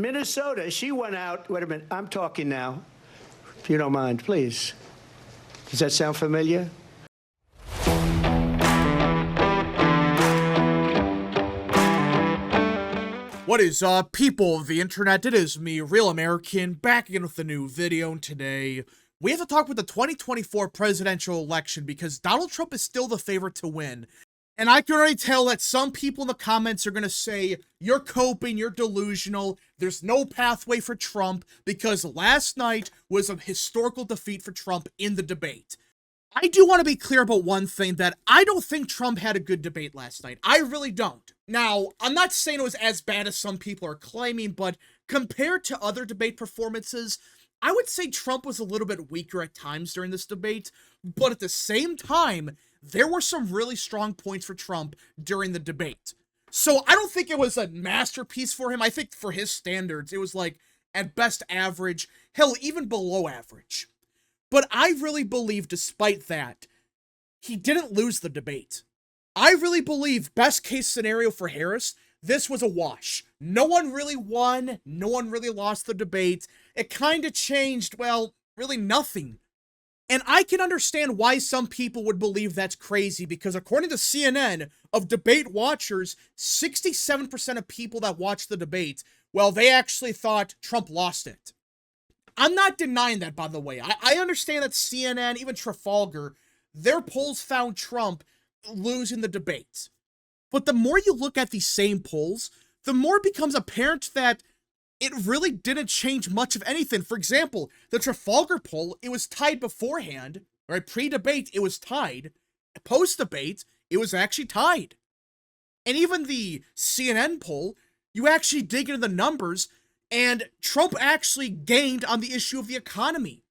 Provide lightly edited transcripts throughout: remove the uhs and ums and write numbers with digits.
Minnesota, she went out. Wait a minute. I'm talking now. If you don't mind, please. Does that sound familiar? What is up, people of the internet? It is me, Real American, back again with a new video, and today we have to talk about the 2024 presidential election because Donald Trump is still the favorite to win. And I can already tell that some people in the comments are going to say, you're coping, you're delusional, there's no pathway for Trump because last night was a historical defeat for Trump in the debate. I do want to be clear about one thing, that I don't think Trump had a good debate last night. I really don't. Now, I'm not saying it was as bad as some people are claiming, but compared to other debate performances, I would say Trump was a little bit weaker at times during this debate, but at the same time, there were some really strong points for Trump during the debate. So I don't think it was a masterpiece for him. I think for his standards, it was like at best average, hell, even below average. But I really believe, despite that, he didn't lose the debate. I really believe, best case scenario for Harris, this was a wash. No one really won. No one really lost the debate. It kind of changed, well, really nothing. And I can understand why some people would believe that's crazy, because according to CNN, of debate watchers, 67% of people that watched the debate, well, they actually thought Trump lost it. I'm not denying that, by the way. I understand that CNN, even Trafalgar, their polls found Trump losing the debate. But the more you look at these same polls, the more it becomes apparent that it really didn't change much of anything. For example, the Trafalgar poll, it was tied beforehand, right? Pre-debate, it was tied. Post-debate, it was actually tied. And even the CNN poll, you actually dig into the numbers, and Trump actually gained on the issue of the economy,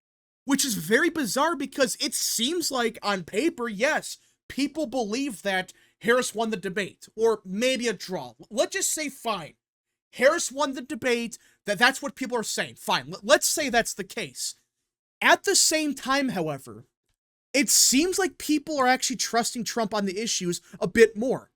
which is very bizarre because it seems like on paper, yes, people believe that Harris won the debate, or maybe a draw. Let's just say fine. Harris won the debate, that's what people are saying. Fine, let's say that's the case. At the same time, however, it seems like people are actually trusting Trump on the issues a bit more.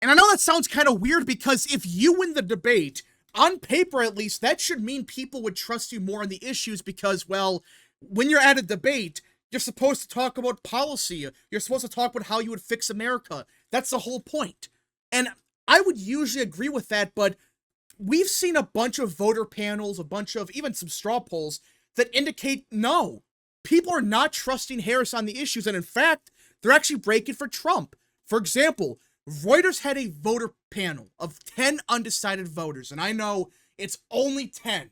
And I know that sounds kind of weird because if you win the debate, on paper at least, that should mean people would trust you more on the issues because, well, when you're at a debate, you're supposed to talk about policy. You're supposed to talk about how you would fix America. That's the whole point. And I would usually agree with that, but we've seen a bunch of voter panels, a bunch of even some straw polls that indicate no, people are not trusting Harris on the issues. And in fact, they're actually breaking for Trump. For example, Reuters had a voter panel of 10 undecided voters. And I know it's only 10.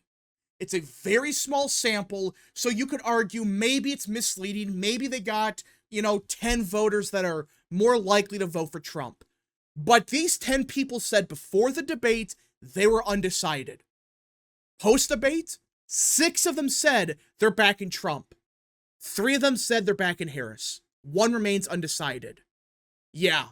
It's a very small sample. So you could argue maybe it's misleading. Maybe they got, 10 voters that are more likely to vote for Trump. But these 10 people said before the debate, they were undecided. Post-debate, 6 of them said they're backing Trump. 3 of them said they're backing Harris. 1 remains undecided. Yeah.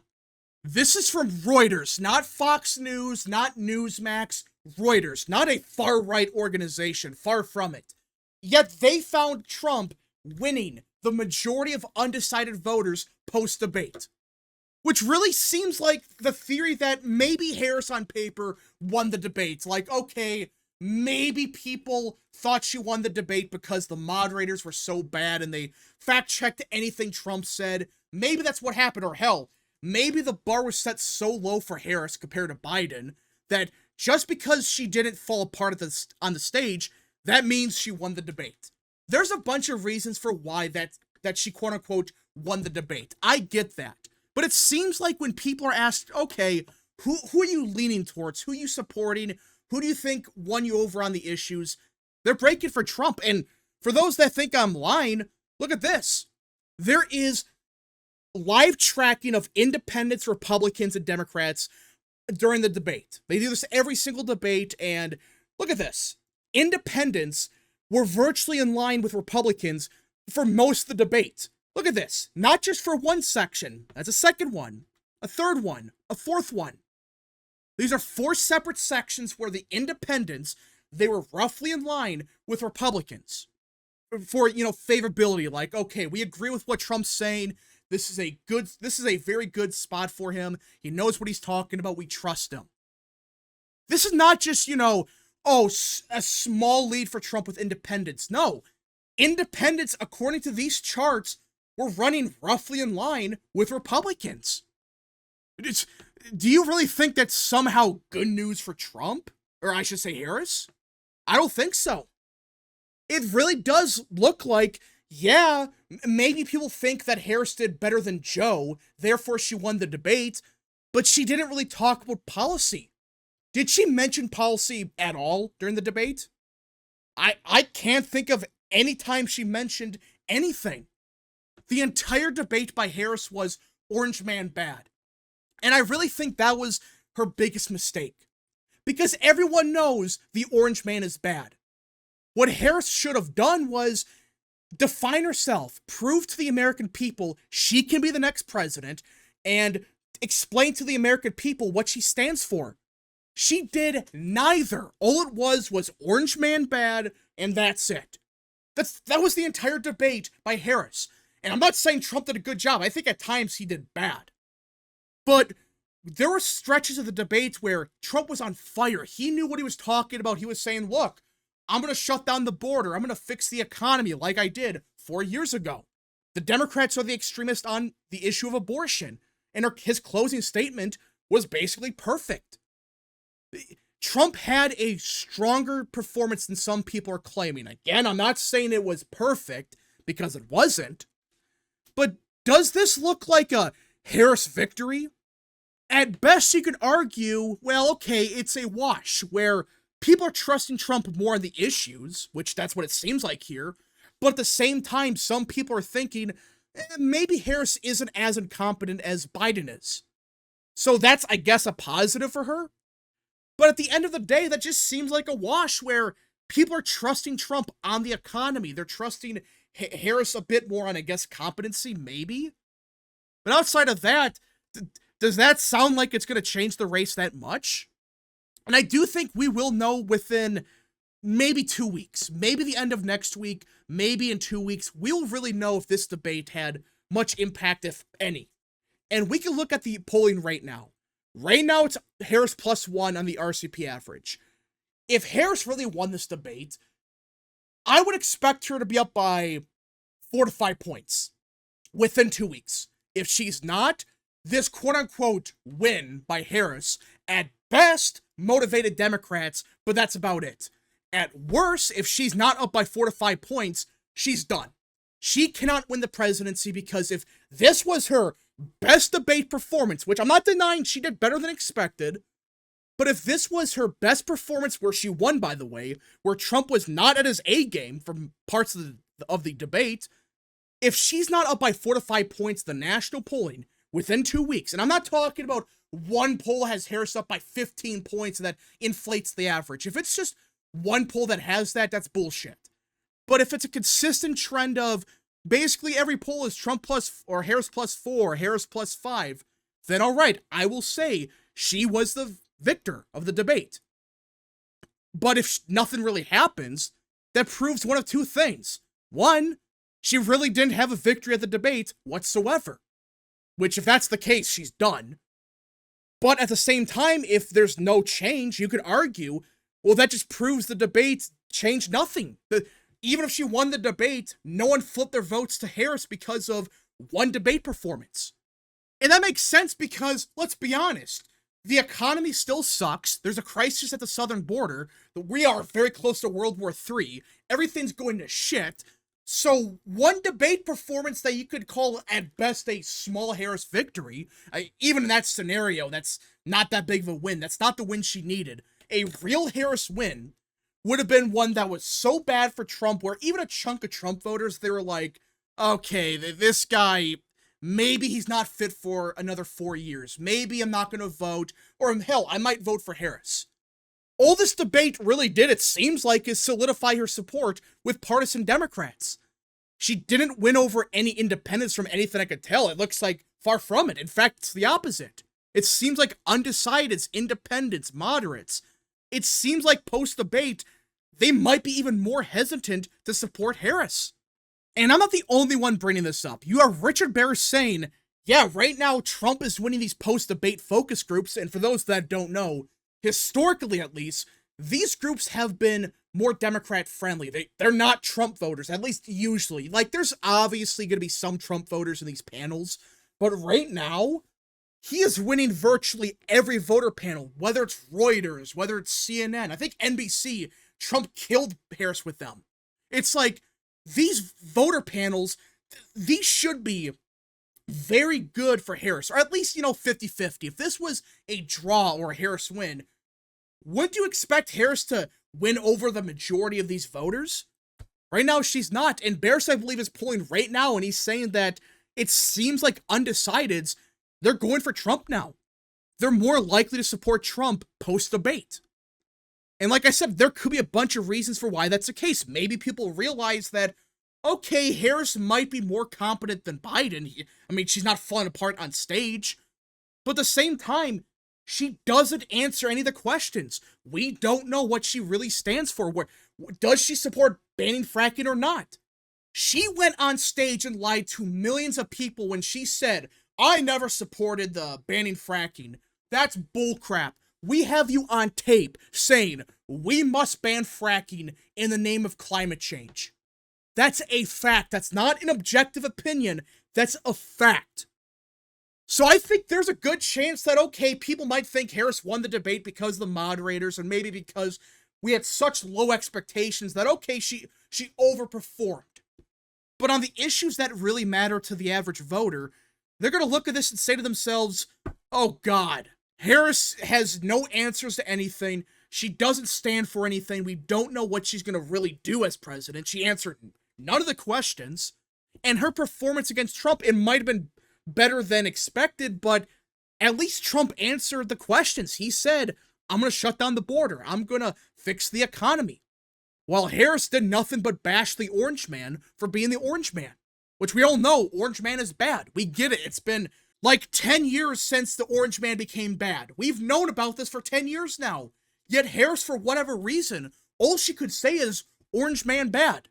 This is from Reuters, not Fox News, not Newsmax, Reuters, not a far-right organization, far from it. Yet they found Trump winning the majority of undecided voters post-debate. Which really seems like the theory that maybe Harris on paper won the debate. Like, okay, maybe people thought she won the debate because the moderators were so bad and they fact-checked anything Trump said. Maybe that's what happened, or hell, maybe the bar was set so low for Harris compared to Biden that just because she didn't fall apart on the stage, that means she won the debate. There's a bunch of reasons for why that she quote-unquote won the debate. I get that. But it seems like when people are asked, okay, who are you leaning towards? Who are you supporting? Who do you think won you over on the issues? They're breaking for Trump. And for those that think I'm lying, look at this. There is live tracking of independents, Republicans, and Democrats during the debate. They do this every single debate, and look at this. Independents were virtually in line with Republicans for most of the debate. Look at this. Not just for one section. That's a second one, a third one, a fourth one. These are 4 separate sections where the independents, they were roughly in line with Republicans for, favorability. Like, okay, we agree with what Trump's saying. This is a very good spot for him. He knows what he's talking about. We trust him. This is not just, oh, a small lead for Trump with independents. No, independents, according to these charts, were running roughly in line with Republicans. Do you really think that's somehow good news for Trump? Or I should say Harris? I don't think so. It really does look like, yeah, maybe people think that Harris did better than Joe, therefore she won the debate, but she didn't really talk about policy. Did she mention policy at all during the debate? I can't think of any time she mentioned anything. The entire debate by Harris was Orange Man bad. And I really think that was her biggest mistake. Because everyone knows the Orange Man is bad. What Harris should have done was define herself, prove to the American people she can be the next president, and explain to the American people what she stands for. She did neither. All it was Orange Man bad, and that's it. That was the entire debate by Harris. And I'm not saying Trump did a good job. I think at times he did bad. But there were stretches of the debates where Trump was on fire. He knew what he was talking about. He was saying, look, I'm going to shut down the border. I'm going to fix the economy like I did 4 years ago. The Democrats are the extremists on the issue of abortion. And his closing statement was basically perfect. Trump had a stronger performance than some people are claiming. Again, I'm not saying it was perfect, because it wasn't. But does this look like a Harris victory? At best, you could argue, well, okay, it's a wash, where people are trusting Trump more on the issues, which that's what it seems like here, but at the same time, some people are thinking, maybe Harris isn't as incompetent as Biden is. So that's, I guess, a positive for her. But at the end of the day, that just seems like a wash, where people are trusting Trump on the economy. They're trusting Harris a bit more on, I guess, competency, maybe? But outside of that, does that sound like it's going to change the race that much? And I do think we will know within maybe 2 weeks, maybe the end of next week, maybe in 2 weeks, we'll really know if this debate had much impact, if any. And we can look at the polling right now. Right now, it's Harris +1 on the RCP average. If Harris really won this debate, I would expect her to be up by 4 to 5 points within 2 weeks. If she's not, this quote-unquote win by Harris, at best, motivated Democrats, but that's about it. At worst, if she's not up by 4 to 5 points, she's done. She cannot win the presidency, because if this was her best debate performance, which I'm not denying she did better than expected, but if this was her best performance, where she won, by the way, where Trump was not at his A game from parts of the debate, if she's not up by 4 to 5 points, the national polling, within 2 weeks, and I'm not talking about one poll has Harris up by 15 points and that inflates the average. If it's just one poll that has that, that's bullshit. But if it's a consistent trend of basically every poll is Trump plus, or Harris +4, Harris +5, then all right, I will say she was the victor of the debate. But if nothing really happens, that proves one of two things. One, she really didn't have a victory at the debate whatsoever. Which, if that's the case, she's done. But at the same time, if there's no change, you could argue, well, that just proves the debate changed nothing. Even if she won the debate, no one flipped their votes to Harris because of one debate performance. And that makes sense because, let's be honest, the economy still sucks. There's a crisis at the southern border. We are very close to World War III. Everything's going to shit. So one debate performance that you could call at best a small Harris victory, even in that scenario, that's not that big of a win. That's not the win she needed. A real Harris win would have been one that was so bad for Trump, where even a chunk of Trump voters, they were like, okay, this guy, maybe he's not fit for another 4 years. Maybe I'm not going to vote, or hell, I might vote for Harris. All this debate really did, it seems like, is solidify her support with partisan Democrats. She didn't win over any independents from anything I could tell. It looks like far from it. In fact, it's the opposite. It seems like undecideds, independents, moderates. It seems like post-debate, they might be even more hesitant to support Harris. And I'm not the only one bringing this up. You have Richard Bear saying, yeah, right now Trump is winning these post-debate focus groups, and for those that don't know, historically at least, these groups have been more Democrat friendly. They're not Trump voters, at least usually. Like, there's obviously going to be some Trump voters in these panels, but right now, he is winning virtually every voter panel, whether it's Reuters, whether it's CNN. I think NBC, Trump killed Harris with them. It's like, these voter panels, these should be very good for Harris, or at least, 50-50. If this was a draw or a Harris win, wouldn't you expect Harris to win over the majority of these voters? Right now, she's not. And Bears, I believe, is polling right now, and he's saying that it seems like undecideds, they're going for Trump now. They're more likely to support Trump post-debate. And like I said, there could be a bunch of reasons for why that's the case. Maybe people realize that, okay, Harris might be more competent than Biden. I mean, she's not falling apart on stage. But at the same time, she doesn't answer any of the questions. We don't know what she really stands for. Does she support banning fracking or not? She went on stage and lied to millions of people when she said, I never supported the banning fracking. That's bullcrap. We have you on tape saying we must ban fracking in the name of climate change. That's a fact. That's not an objective opinion. That's a fact. So I think there's a good chance that, okay, people might think Harris won the debate because of the moderators, and maybe because we had such low expectations that, okay, she overperformed. But on the issues that really matter to the average voter, they're going to look at this and say to themselves, oh God, Harris has no answers to anything. She doesn't stand for anything. We don't know what she's going to really do as president. She answered none of the questions. And her performance against Trump, it might have been better than expected, but at least Trump answered the questions. He said, I'm going to shut down the border. I'm going to fix the economy. While Harris did nothing but bash the Orange Man for being the Orange Man, which we all know Orange Man is bad. We get it. It's been like 10 years since the Orange Man became bad. We've known about this for 10 years now. Yet Harris, for whatever reason, all she could say is Orange Man bad.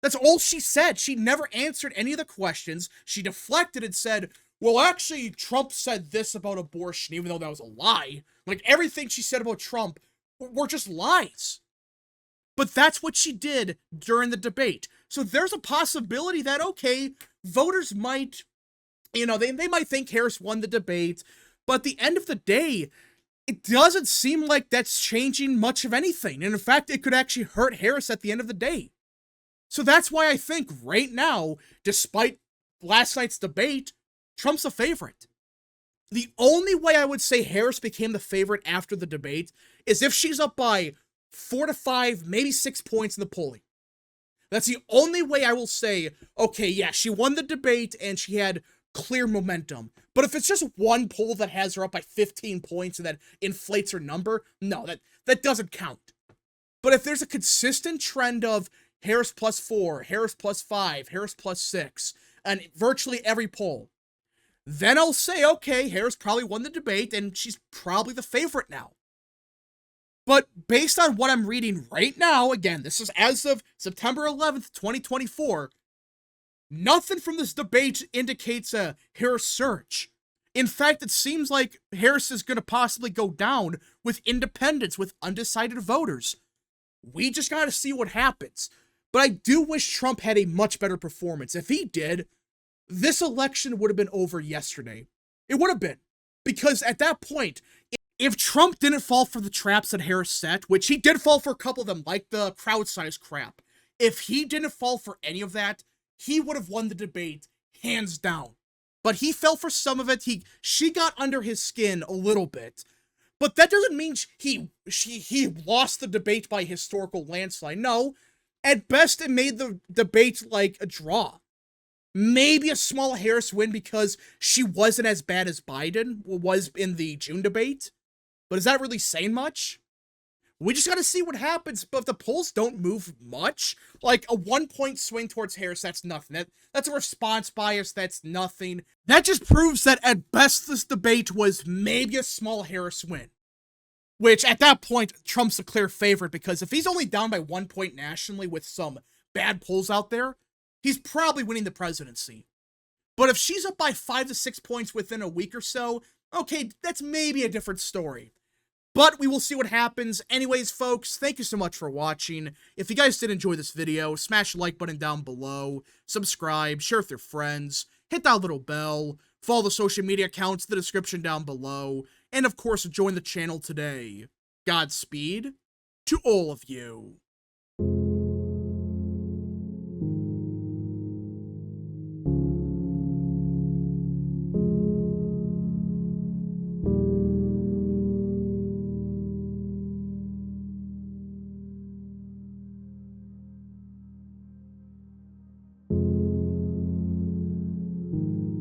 That's all she said. She never answered any of the questions. She deflected and said, well, actually, Trump said this about abortion, even though that was a lie. Like, everything she said about Trump were just lies. But that's what she did during the debate. So there's a possibility that, okay, voters might, they might think Harris won the debate, but at the end of the day, it doesn't seem like that's changing much of anything. And in fact, it could actually hurt Harris at the end of the day. So that's why I think right now, despite last night's debate, Trump's a favorite. The only way I would say Harris became the favorite after the debate is if she's up by 4 to 5, maybe 6 points in the polling. That's the only way I will say, okay, yeah, she won the debate and she had clear momentum. But if it's just one poll that has her up by 15 points and that inflates her number, no, that doesn't count. But if there's a consistent trend of Harris +4, Harris +5, Harris +6, and virtually every poll, then I'll say, okay, Harris probably won the debate and she's probably the favorite now. But based on what I'm reading right now, again, this is as of September 11th, 2024, nothing from this debate indicates a Harris surge. In fact, it seems like Harris is going to possibly go down with independents, with undecided voters. We just got to see what happens. But I do wish Trump had a much better performance. If he did, this election would have been over yesterday. It would have been. Because at that point, if Trump didn't fall for the traps that Harris set, which he did fall for a couple of them, like the crowd size crap, if he didn't fall for any of that, he would have won the debate hands down. But he fell for some of it. She got under his skin a little bit. But that doesn't mean he lost the debate by historical landslide. No, at best it made the debate like a draw. Maybe a small Harris win because she wasn't as bad as Biden was in the June debate. But is that really saying much? We just got to see what happens. But if the polls don't move much, like a 1-point swing towards Harris, that's nothing. That's a response bias. That's nothing. That just proves that at best this debate was maybe a small Harris win. Which at that point, Trump's a clear favorite because if he's only down by 1 point nationally with some bad polls out there, he's probably winning the presidency. But if she's up by 5 to 6 points within a week or so, okay, that's maybe a different story. But we will see what happens. Anyways, folks, thank you so much for watching. If you guys did enjoy this video, smash the like button down below, subscribe, share with your friends, hit that little bell, follow the social media accounts in the description down below, and of course, join the channel today. Godspeed to all of you.